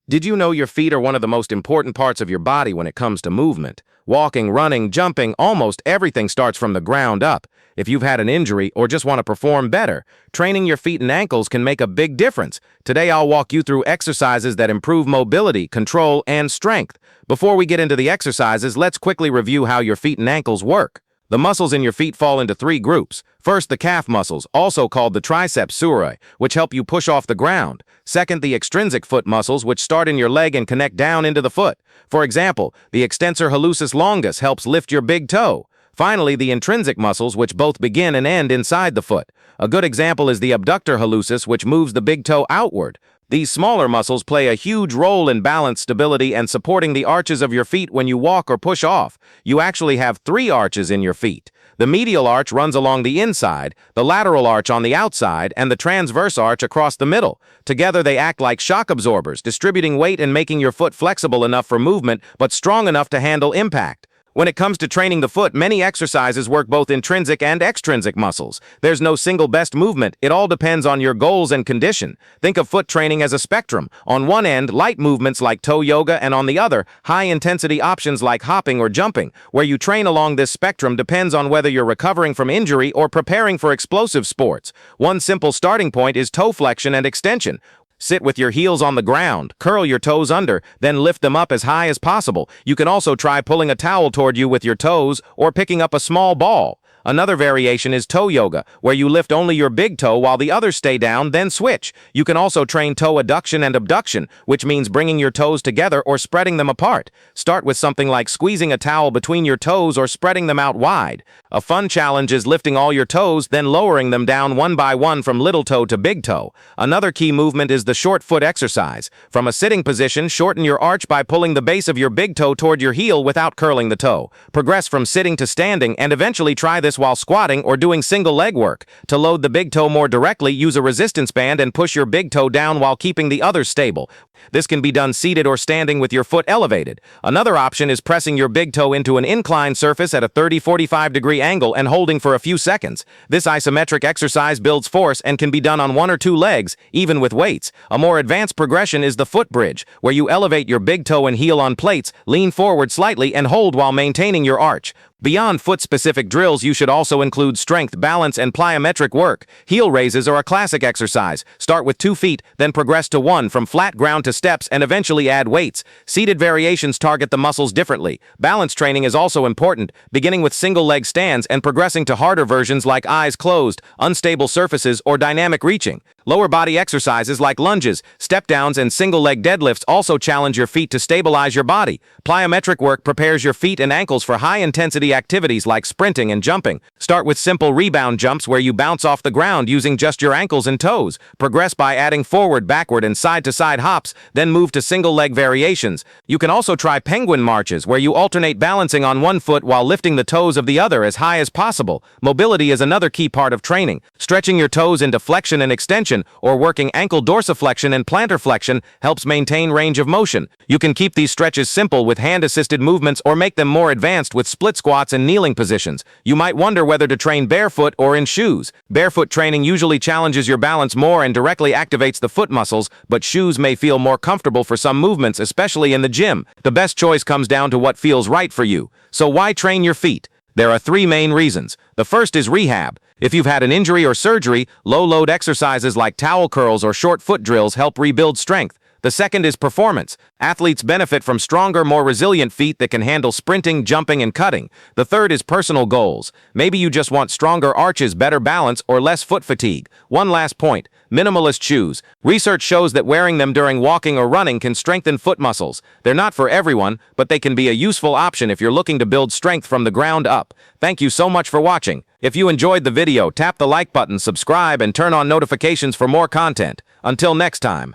Did you know your feet are one of the most important parts of your body when it comes to movement? Walking, running, jumping, almost everything starts from the ground up. If you've had an injury or just want to perform better, training your feet and ankles can make a big difference. Today I'll walk you through exercises that improve mobility, control, and strength. Before we get into the exercises, let's quickly review how your feet and ankles work. The muscles in your feet fall into three groups. First, the calf muscles, also called the triceps surae, which help you push off the ground. Second, the extrinsic foot muscles, which start in your leg and connect down into the foot. For example, the extensor hallucis longus helps lift your big toe. Finally, the intrinsic muscles, which both begin and end inside the foot. A good example is the abductor hallucis, which moves the big toe outward. These smaller muscles play a huge role in balance, stability, and supporting the arches of your feet when you walk or push off. You actually have three arches in your feet. The medial arch runs along the inside, the lateral arch on the outside, and the transverse arch across the middle. Together they act like shock absorbers, distributing weight and making your foot flexible enough for movement, but strong enough to handle impact. When it comes to training the foot, many exercises work both intrinsic and extrinsic muscles. There's no single best movement. It all depends on your goals and condition. Think of foot training as a spectrum. On one end, light movements like toe yoga, and on the other, high-intensity options like hopping or jumping. Where you train along this spectrum depends on whether you're recovering from injury or preparing for explosive sports. One simple starting point is toe flexion and extension. Sit with your heels on the ground, curl your toes under, then lift them up as high as possible. You can also try pulling a towel toward you with your toes or picking up a small ball. Another variation is toe yoga, where you lift only your big toe while the others stay down, then switch. You can also train toe adduction and abduction, which means bringing your toes together or spreading them apart. Start with something like squeezing a towel between your toes or spreading them out wide. A fun challenge is lifting all your toes, then lowering them down one by one from little toe to big toe. Another key movement is the short foot exercise. From a sitting position, shorten your arch by pulling the base of your big toe toward your heel without curling the toe. Progress from sitting to standing and eventually try this while squatting or doing single leg work. To load the big toe more directly, use a resistance band and push your big toe down while keeping the others stable. This can be done seated or standing with your foot elevated. Another option is pressing your big toe into an inclined surface at a 30-45 degree angle and holding for a few seconds. This isometric exercise builds force and can be done on one or two legs, even with weights. A more advanced progression is the foot bridge, where you elevate your big toe and heel on plates, lean forward slightly, and hold while maintaining your arch. Beyond foot-specific drills, you should also include strength, balance, and plyometric work. Heel raises are a classic exercise. Start with 2 feet, then progress to 1 from flat ground to steps, and eventually add weights. Seated variations target the muscles differently. Balance training is also important, beginning with single-leg stands and progressing to harder versions like eyes closed, unstable surfaces, or dynamic reaching. Lower body exercises like lunges, step-downs, and single-leg deadlifts also challenge your feet to stabilize your body. Plyometric work prepares your feet and ankles for high-intensity activities like sprinting and jumping. Start with simple rebound jumps where you bounce off the ground using just your ankles and toes. Progress by adding forward, backward, and side-to-side hops, then move to single-leg variations. You can also try penguin marches where you alternate balancing on one foot while lifting the toes of the other as high as possible. Mobility is another key part of training. Stretching your toes into flexion and extension or working ankle dorsiflexion and plantar flexion helps maintain range of motion. You can keep these stretches simple with hand-assisted movements or make them more advanced with split squats and kneeling positions. You might wonder whether to train barefoot or in shoes. Barefoot training usually challenges your balance more and directly activates the foot muscles, but shoes may feel more comfortable for some movements, especially in the gym. The best choice comes down to what feels right for you. So why train your feet? There are 3 main reasons. The first is rehab. If you've had an injury or surgery, low-load exercises like towel curls or short foot drills help rebuild strength. The second is performance. Athletes benefit from stronger, more resilient feet that can handle sprinting, jumping, and cutting. The third is personal goals. Maybe you just want stronger arches, better balance, or less foot fatigue. One last point. Minimalist shoes. Research shows that wearing them during walking or running can strengthen foot muscles. They're not for everyone, but they can be a useful option if you're looking to build strength from the ground up. Thank you so much for watching. If you enjoyed the video, tap the like button, subscribe, and turn on notifications for more content. Until next time.